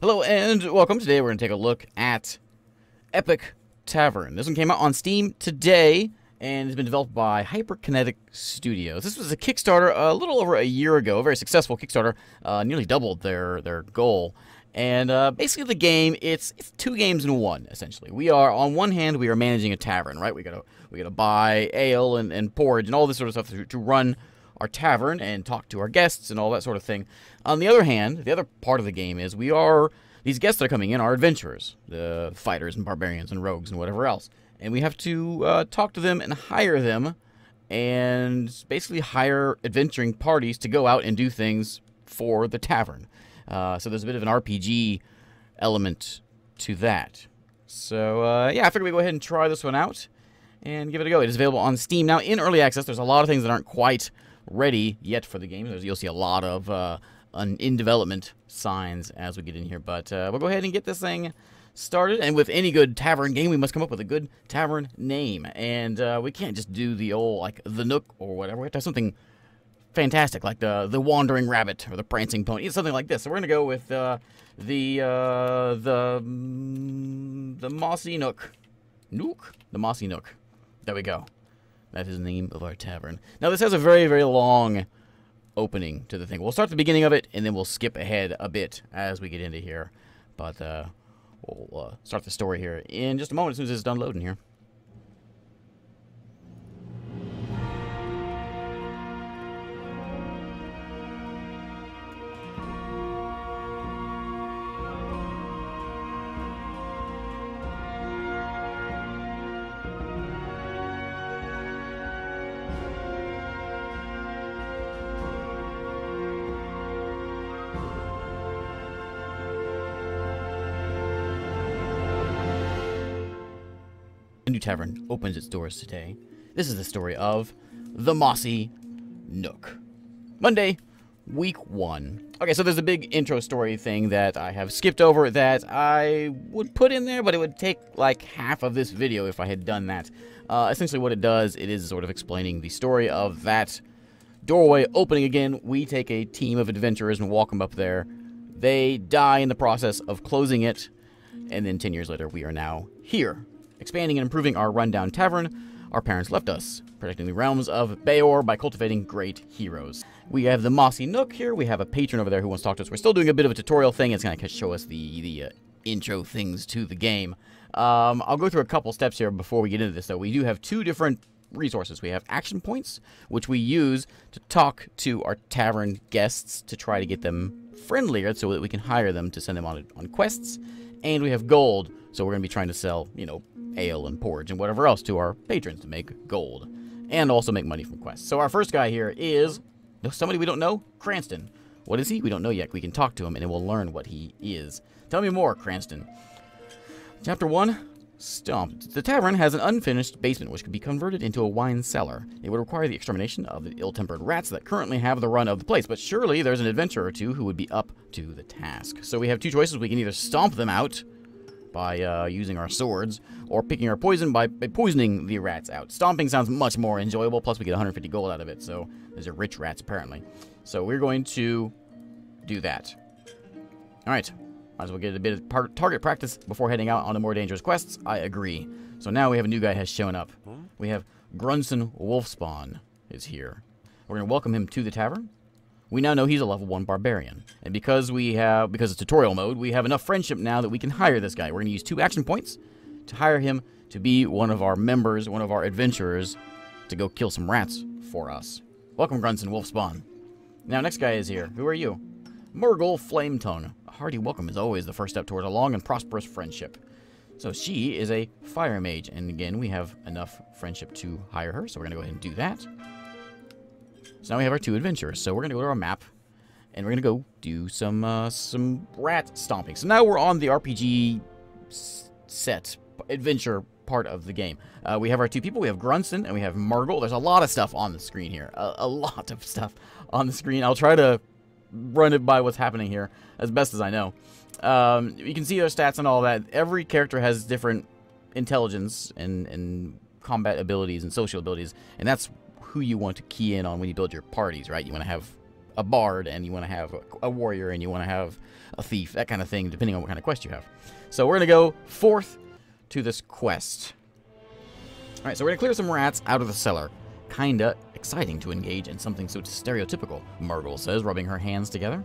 Hello and welcome. Today we're going to take a look at Epic Tavern. This one came out on Steam today and has been developed by Hyperkinetic Studios. This was a Kickstarter a little over a year ago, a very successful Kickstarter, nearly doubled their goal. And basically the game, it's two games in one, essentially. We are, on one hand, we are managing a tavern, right? We gotta buy ale and porridge and all this sort of stuff to run our tavern and talk to our guests and all that sort of thing. On the other hand, the other part of the game is these guests that are coming in are adventurers, the fighters and barbarians and rogues and whatever else. And we have to talk to them and hire them and basically hire adventuring parties to go out and do things for the tavern. So there's a bit of an RPG element to that. So, yeah, I figured we'd go ahead and try this one out and give it a go. It is available on Steam. Now, in Early Access, there's a lot of things that aren't quite ready yet for the game. You'll see a lot of in development signs as we get in here. But we'll go ahead and get this thing started. And with any good tavern game, we must come up with a good tavern name. And we can't just do the old, like, the Nook or whatever. We have to have something fantastic, like the Wandering Rabbit or the Prancing Pony, something like this. So we're gonna go with the Mossy Nook. The Mossy Nook. There we go. That is the name of our tavern. Now this has a very, very long opening to the thing. We'll start at the beginning of it, and then we'll skip ahead a bit as we get into here. But we'll start the story here in just a moment as soon as it's done loading here. A new tavern opens its doors today. This is the story of the Mossy Nook. Monday, week 1. Okay, so there's a big intro story thing that I have skipped over that I would put in there, but it would take like half of this video if I had done that. Essentially what it does, it is sort of explaining the story of that doorway opening again. We take a team of adventurers and walk them up there. They die in the process of closing it, and then 10 years later we are now here, expanding and improving our rundown tavern our parents left us, protecting the realms of Bayor by cultivating great heroes. We have the Mossy Nook here. We have a patron over there who wants to talk to us. We're still doing a bit of a tutorial thing. It's going to show us the intro things to the game. I'll go through a couple steps here before we get into this, though. We do have two different resources. We have action points, which we use to talk to our tavern guests to try to get them friendlier so that we can hire them to send them on quests. And we have gold, so we're going to be trying to sell, you know, ale and porridge and whatever else to our patrons to make gold and also make money from quests. So our first guy here is somebody we don't know, Cranston. What is he? We don't know yet. We can talk to him and then we'll learn what he is. Tell me more, Cranston. Chapter 1, Stomped. The tavern has an unfinished basement which could be converted into a wine cellar. It would require the extermination of the ill-tempered rats that currently have the run of the place, but surely there's an adventurer or two who would be up to the task. So we have two choices. We can either stomp them out by using our swords, or picking our poison by poisoning the rats out. Stomping sounds much more enjoyable, plus we get 150 gold out of it, so those are rich rats, apparently. So we're going to do that. Alright, might as well get a bit of target practice before heading out on the more dangerous quests. I agree. So now we have a new guy has shown up. We have Grunson Wolfspawn is here. We're going to welcome him to the tavern. We now know he's a level 1 barbarian. And because it's tutorial mode, we have enough friendship now that we can hire this guy. We're going to use 2 action points to hire him to be one of our members, one of our adventurers, to go kill some rats for us. Welcome, Grunson Wolfspawn. Now, next guy is here. Who are you? Murgle Flametongue. A hearty welcome is always the first step toward a long and prosperous friendship. So she is a fire mage, and again, we have enough friendship to hire her, so we're going to go ahead and do that. So now we have our 2 adventurers. So we're going to go to our map, and we're going to go do some rat stomping. So now we're on the RPG set adventure part of the game. We have our 2 people. We have Grunson, and we have Murgle. There's a lot of stuff on the screen here. A lot of stuff on the screen. I'll try to run it by what's happening here as best as I know. You can see their stats and all that. Every character has different intelligence and combat abilities and social abilities, and that's who you want to key in on when you build your parties, right? You want to have a bard, and you want to have a warrior, and you want to have a thief, that kind of thing, depending on what kind of quest you have. So we're going to go forth to this quest. Alright, so we're going to clear some rats out of the cellar. Kinda exciting to engage in something so stereotypical, Murgle says, rubbing her hands together.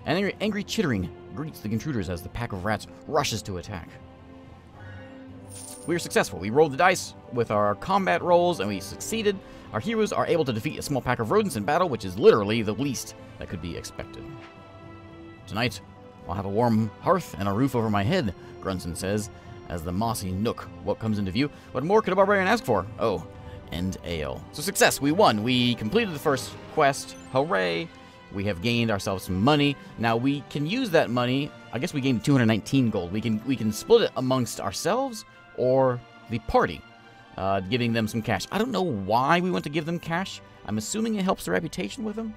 An angry chittering greets the intruders as the pack of rats rushes to attack. We are successful. We rolled the dice with our combat rolls, and we succeeded. Our heroes are able to defeat a small pack of rodents in battle, which is literally the least that could be expected. Tonight, I'll have a warm hearth and a roof over my head, Grunson says, as the Mossy Nook comes into view. What more could a barbarian ask for? Oh, and ale. So success, we won. We completed the first quest. Hooray. We have gained ourselves some money. Now we can use that money. I guess we gained 219 gold. We can split it amongst ourselves or the party, giving them some cash. I don't know why we want to give them cash. I'm assuming it helps the reputation with them.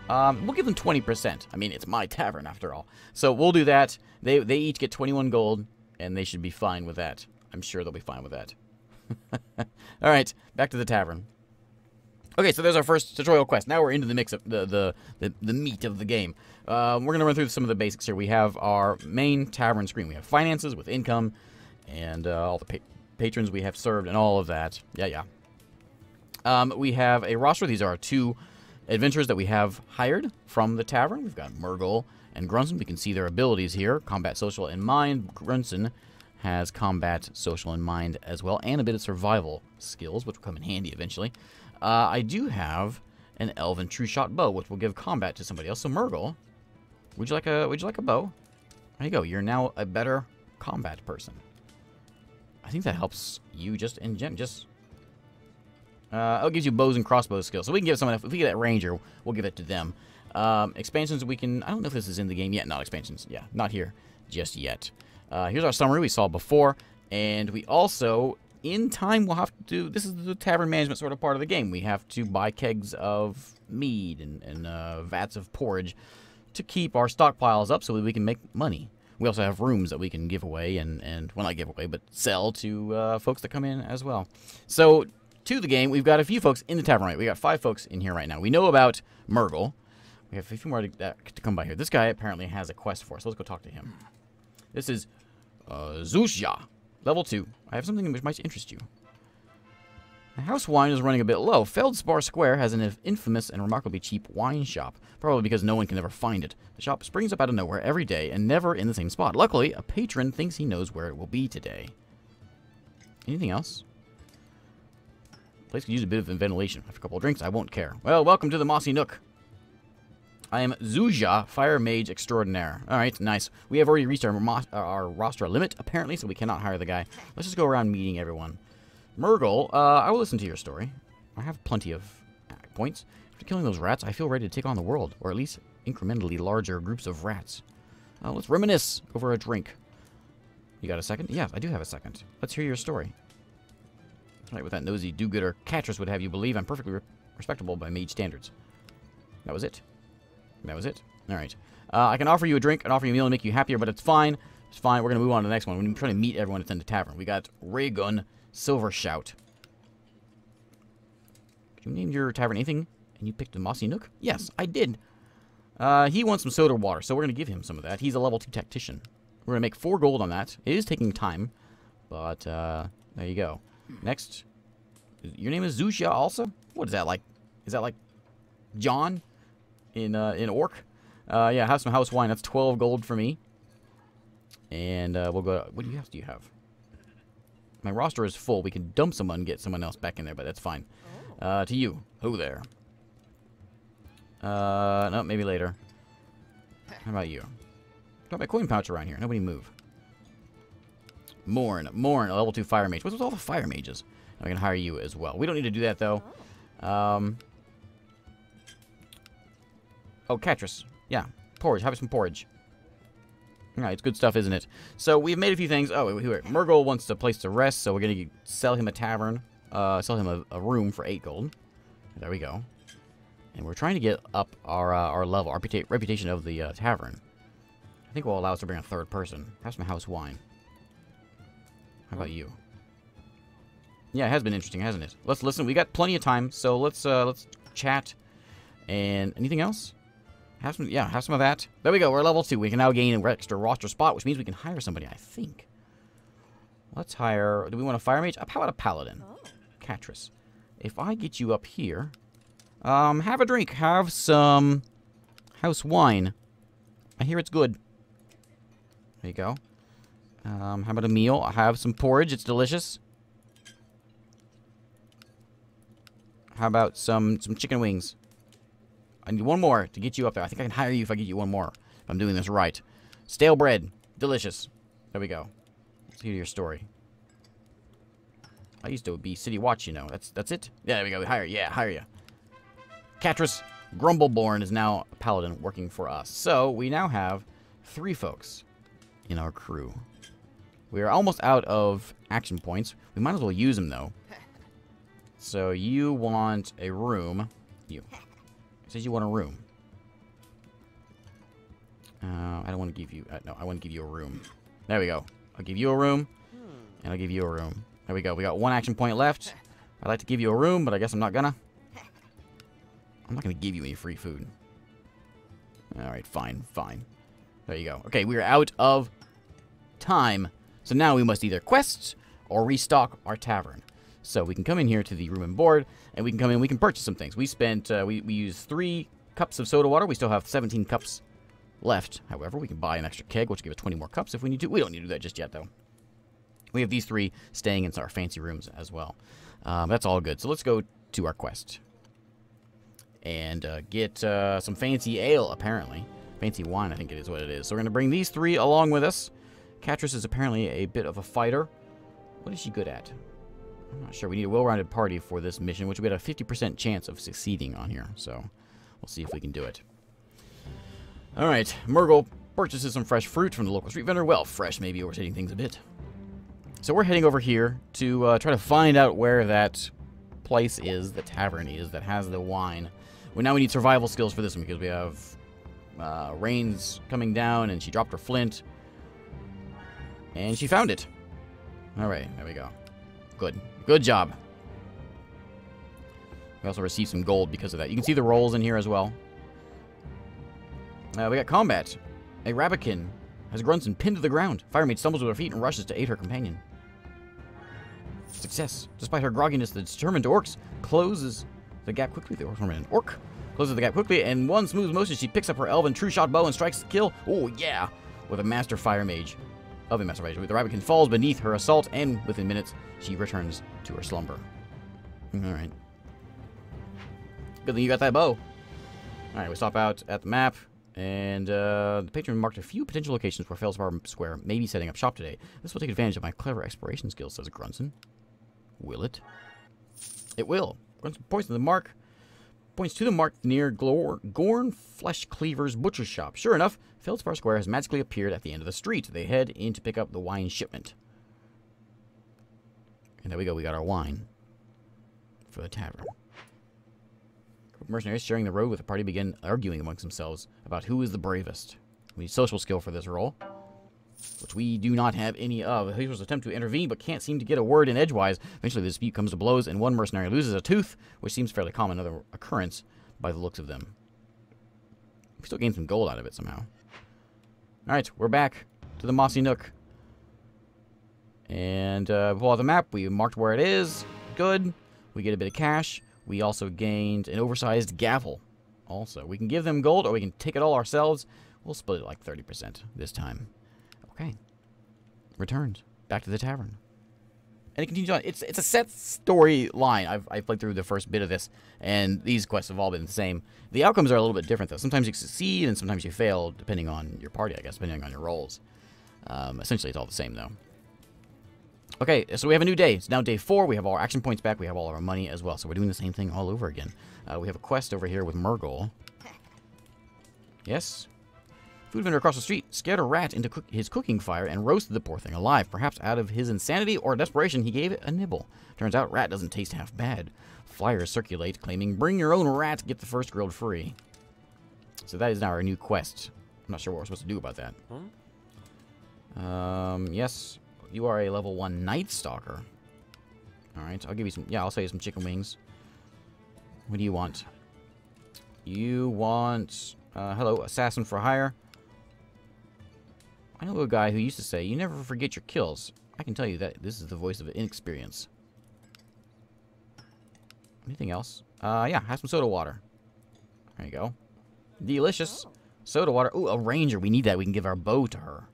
We'll give them 20%. I mean, it's my tavern after all. So we'll do that. They each get 21 gold, and they should be fine with that. I'm sure they'll be fine with that. All right, back to the tavern. Okay, so there's our first tutorial quest. Now we're into the mix of the meat of the game. We're going to run through some of the basics here. We have our main tavern screen. We have finances with income and all the patrons we have served and all of that. Yeah. We have a roster. These are our 2 adventurers that we have hired from the tavern. We've got Murgle and Grunson. We can see their abilities here. Combat, social, and mind. Grunson has combat, social, and mind as well, and a bit of survival skills, which will come in handy eventually. I do have an elven true shot bow, which will give combat to somebody else. So Murgle, would you like a bow? There you go. You're now a better combat person. I think that helps you just in gen. It gives you bows and crossbow skills. So we can give someone, if we get that ranger, we'll give it to them. Expansions we can, I don't know if this is in the game yet. Not expansions. Yeah, not here just yet. Here's our summary we saw before. And we also, in time, we'll have to do, this is the tavern management sort of part of the game. We have to buy kegs of mead and vats of porridge to keep our stockpiles up so that we can make money. We also have rooms that we can give away and well, not give away, but sell to folks that come in as well. So, to the game, we've got a few folks in the tavern, right? We got 5 folks in here right now. We know about Murgle. We have a few more to come by here. This guy apparently has a quest for us. Let's go talk to him. This is Zuzja, level 2. I have something which might interest you. The house wine is running a bit low. Feldspar Square has an infamous and remarkably cheap wine shop, probably because no one can ever find it. The shop springs up out of nowhere every day and never in the same spot. Luckily, a patron thinks he knows where it will be today. Anything else? Place could use a bit of ventilation. After a couple of drinks, I won't care. Well, welcome to the Mossy Nook. I am Zuzja, Fire Mage Extraordinaire. Alright, nice. We have already reached our roster limit, apparently, so we cannot hire the guy. Let's just go around meeting everyone. Murgle, I will listen to your story. I have plenty of points. After killing those rats, I feel ready to take on the world, or at least incrementally larger groups of rats. Let's reminisce over a drink. You got a second? Yeah, I do have a second. Let's hear your story. Alright, with that nosy do-gooder, Catrus would have you believe I'm perfectly respectable by mage standards. That was it. That was it. Alright. I can offer you a drink and offer you a meal to make you happier, but it's fine. It's fine. We're going to move on to the next one. We're trying to meet everyone that's in the tavern. We got Raygun Silvershout. You named your tavern anything, and you picked a Mossy Nook? Yes, I did. He wants some soda water, so we're going to give him some of that. He's a level 2 tactician. We're going to make 4 gold on that. It is taking time, but there you go. Next. Your name is Zuzja also? What is that like? Is that like John in Orc? Yeah, have some house wine. That's 12 gold for me. And we'll go. What else do you have? My roster is full. We can dump someone and get someone else back in there, but that's fine. To you. Who there? No, maybe later. How about you? Got my coin pouch around here. Nobody move. Morn, a level 2 fire mage. What's with all the fire mages? I can hire you as well. We don't need to do that, though. Oh, Catrus. Yeah, porridge. Have some porridge. Alright, it's good stuff, isn't it? So, we've made a few things. Oh, wait. Murgle wants a place to rest, so we're going to sell him a tavern. Sell him a room for 8 gold. There we go. And we're trying to get up our level, our reputation of the tavern. I think will allow us to bring a 3rd person. Have some house wine. How about you? Yeah, it has been interesting, hasn't it? Let's listen. We got plenty of time, so let's chat And anything else? Have some, yeah, have some of that. There we go. We're level 2. We can now gain an extra roster spot, which means we can hire somebody, I think. Let's hire... Do we want a fire mage? How about a paladin? Catrus. If I get you up here... have a drink. Have some house wine. I hear it's good. There you go. How about a meal? I have some porridge. It's delicious. How about some chicken wings? I need one more to get you up there. I think I can hire you if I get you one more. If I'm doing this right. Stale bread. Delicious. There we go. Let's hear your story. I used to be City Watch, you know. That's it? Yeah, there we go. Hire you. Catrus Grumbleborn is now a paladin working for us. So, we now have 3 folks in our crew. We are almost out of action points. We might as well use them, though. So, you want a room. You. It says you want a room. I don't want to give you... no, I want to give you a room. There we go. I'll give you a room. And I'll give you a room. There we go. We got 1 action point left. I'd like to give you a room, but I guess I'm not gonna. I'm not gonna give you any free food. Alright, fine. There you go. Okay, we are out of time. So now we must either quest or restock our tavern. So we can come in here to the room and board, and we can come in, we can purchase some things. We spent, we used 3 cups of soda water. We still have 17 cups left. However, we can buy an extra keg, which will give us 20 more cups if we need to. We don't need to do that just yet, though. We have these 3 staying in our fancy rooms as well. That's all good. So let's go to our quest. And get some fancy ale, apparently. Fancy wine, I think it is what it is. So we're going to bring these 3 along with us. Catrus is apparently a bit of a fighter. What is she good at? I'm not sure. We need a well-rounded party for this mission, which we had a 50% chance of succeeding on here. So we'll see if we can do it. Alright, Murgle purchases some fresh fruit from the local street vendor. Well, fresh, maybe overstating things a bit. So we're heading over here to try to find out where that place is, the tavern is, that has the wine. Well, now we need survival skills for this one because we have rains coming down, and she dropped her flint. And she found it. Alright, there we go. Good. Good job. We also received some gold because of that. You can see the rolls in here as well. We got combat. A rabbitkin has Grunson pinned to the ground. Firemaid stumbles with her feet and rushes to aid her companion. Success. Despite her grogginess, the determined orcs closes the gap quickly. The orc closes the gap quickly, and one smooth motion, she picks up her elven true shot bow and strikes the kill. Oh, yeah. With a master fire mage. Of a master fire mage. The rabbitkin falls beneath her assault, and within minutes, she returns to her slumber. Alright. Good thing you got that bow. Alright, we stop out at the map. And the patron marked a few potential locations where Feldspar Square may be setting up shop today. This will take advantage of my clever exploration skills, says Grunson. Will it? It will. Grunson points to the mark near Gorn Flesh Cleaver's butcher shop. Sure enough, Feldspar Square has magically appeared at the end of the street. They head in to pick up the wine shipment. And there we go. We got our wine for the tavern. Mercenaries sharing the road with the party begin arguing amongst themselves about who is the bravest. We need social skill for this role, which we do not have any of. Heroes attempt to intervene, but can't seem to get a word in edgewise. Eventually, the dispute comes to blows, and one mercenary loses a tooth, which seems fairly common other occurrence by the looks of them. We still gain some gold out of it somehow. Alright, we're back to the Mossy Nook. And pull out the map. We marked where it is. Good. We get a bit of cash. We also gained an oversized gavel. Also, we can give them gold, or we can take it all ourselves. We'll split it like 30% this time. Okay. Returned. Back to the tavern. And it continues on. It's a set storyline. I've played through the first bit of this, and these quests have all been the same. The outcomes are a little bit different, though. Sometimes you succeed, and sometimes you fail, depending on your party, I guess, depending on your roles. Essentially, it's all the same, though. Okay, so we have a new day. It's now day 4. We have all our action points back. We have all of our money as well. So we're doing the same thing all over again. We have a quest over here with Murgle. Yes? Food vendor across the street scared a rat into his cooking fire and roasted the poor thing alive. Perhaps out of his insanity or desperation, he gave it a nibble. Turns out rat doesn't taste half bad. Flyers circulate claiming, "Bring your own rat, get the first grilled free." So that is now our new quest. I'm not sure what we're supposed to do about that. Yes. You are a level 1 Night Stalker. Alright, I'll give you some... Yeah, I'll sell you some chicken wings. What do you want? You want... hello, assassin for hire. I know a guy who used to say, you never forget your kills. I can tell you that this is the voice of inexperience. Anything else? Yeah, have some soda water. There you go. Delicious. Soda water. Ooh, a ranger. We need that. We can give our bow to her.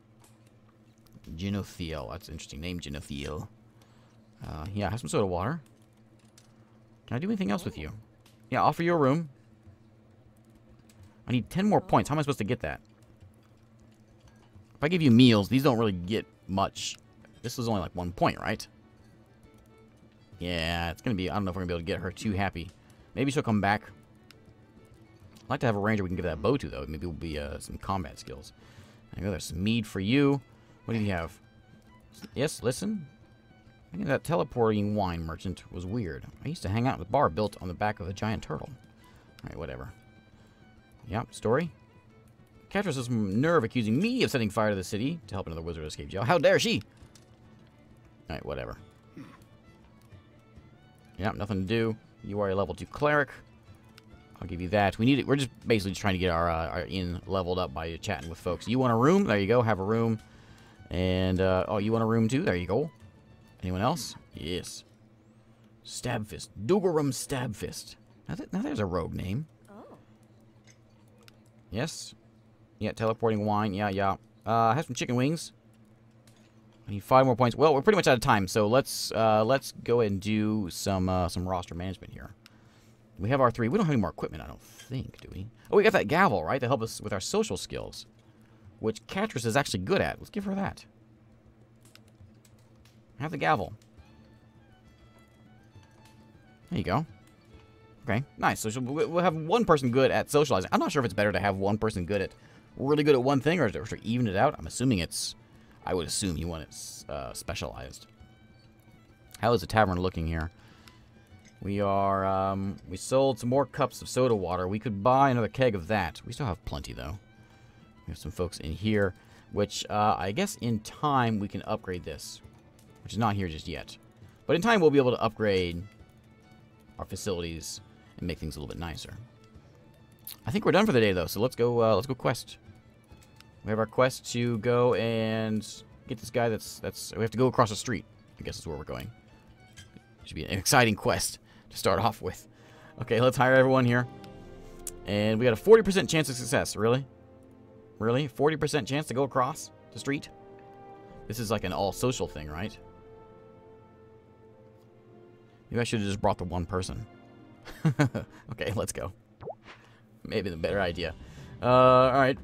Genothiel. That's an interesting name, Genothiel. Yeah, have some soda water. Can I do anything else with you? Yeah, offer you a room. I need 10 more points. How am I supposed to get that? If I give you meals, these don't really get much. This is only like 1 point, right? Yeah, it's going to be... I don't know if we're going to be able to get her too happy. Maybe she'll come back. I'd like to have a ranger we can give that bow to, though. Maybe it will be some combat skills. There you go. There's some mead for you. What do you have? Yes, listen. I think that teleporting wine merchant was weird. I used to hang out at the bar built on the back of a giant turtle. Alright, whatever. Yep, story. Catress has some nerve accusing me of setting fire to the city to help another wizard escape jail. How dare she? Alright, whatever. Yep, nothing to do. You are a level 2 cleric. I'll give you that. We need it. We're just basically just trying to get our inn leveled up by chatting with folks. You want a room? There you go. Have a room. And, oh, you want a room too? There you go. Anyone else? Yes. Stabfist. Nookrium Stabfist. Now there's a rogue name. Oh. Yes. Yeah, teleporting wine. Yeah. Have some chicken wings. I need 5 more points. Well, we're pretty much out of time, so let's go ahead and do some roster management here. We have our 3. We don't have any more equipment, I don't think, do we? Oh, we got that gavel, right? To help us with our social skills, which Catress is actually good at. Let's give her that. Have the gavel. There you go. Okay, nice. So we'll have one person good at socializing. I'm not sure if it's better to have one person really good at one thing, or to even it out. I'm assuming it's... I would assume you want it specialized. How is the tavern looking here? We are, we sold some more cups of soda water. We could buy another keg of that. We still have plenty, though. We have some folks in here, which, I guess in time we can upgrade this, which is not here just yet. But in time we'll be able to upgrade our facilities and make things a little bit nicer. I think we're done for the day, though, so let's go quest. We have our quest to go and get this guy we have to go across the street. I guess is where we're going. Should be an exciting quest to start off with. Okay, let's hire everyone here. And we got a 40% chance of success. Really? Really? 40% chance to go across the street? This is like an all-social thing, right? Maybe I should have just brought the one person. Okay, let's go. Maybe the better idea. Alright.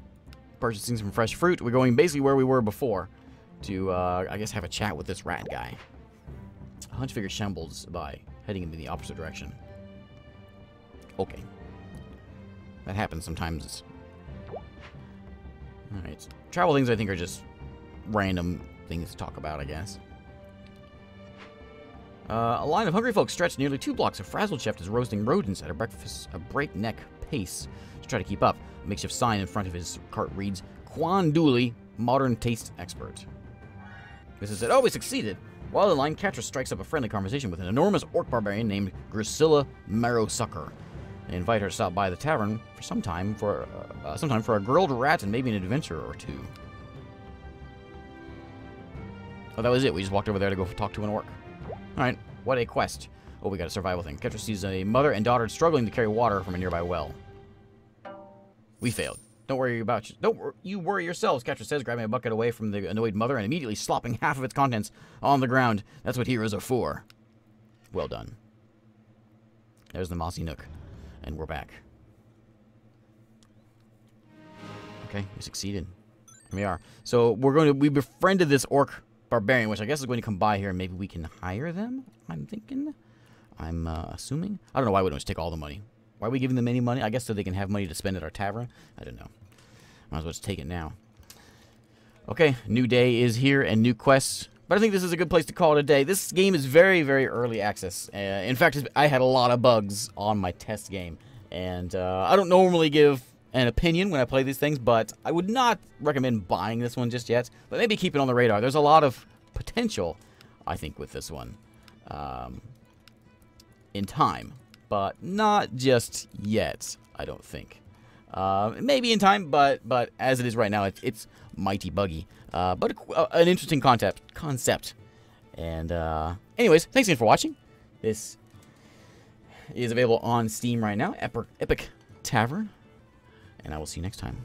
Purchasing some fresh fruit. We're going basically where we were before to, I guess, have a chat with this rat guy. A hunch figure shambles by, heading in the opposite direction. Okay. That happens sometimes. Alright. Travel things, I think, are just random things to talk about, I guess. A line of hungry folks stretched nearly 2 blocks. A frazzled chef is roasting rodents at a breakneck pace to try to keep up. A makeshift sign in front of his cart reads, Quan Dooley, modern taste expert. This is it. Oh, we succeeded. While in line, Catress strikes up a friendly conversation with an enormous orc barbarian named Grusilla Marrowsucker. They invite her to stop by the tavern for sometime for a grilled rat and maybe an adventure or two. Oh, that was it. We just walked over there to go talk to an orc. Alright, what a quest. Oh, we got a survival thing. Catress sees a mother and daughter struggling to carry water from a nearby well. We failed. Don't you worry yourselves, Catress says, grabbing a bucket away from the annoyed mother and immediately slopping half of its contents on the ground. That's what heroes are for. Well done. There's the Mossy Nook. And we're back. Okay, we succeeded. Here we are. So we befriended this orc barbarian, which I guess is going to come by here and maybe we can hire them, I'm thinking. I'm assuming. I don't know why we don't just take all the money. Why are we giving them any money? I guess so they can have money to spend at our tavern. I don't know. Might as well just take it now. Okay, new day is here and new quests. But I think this is a good place to call it a day. This game is very, very early access. In fact, I had a lot of bugs on my test game. And I don't normally give an opinion when I play these things, but I would not recommend buying this one just yet. But maybe keep it on the radar. There's a lot of potential, I think, with this one. In time. but not just yet, I don't think. Maybe in time, but as it is right now, it's mighty buggy. But an interesting concept. And anyways, thanks again for watching. This is available on Steam right now, Epic Tavern, and I will see you next time.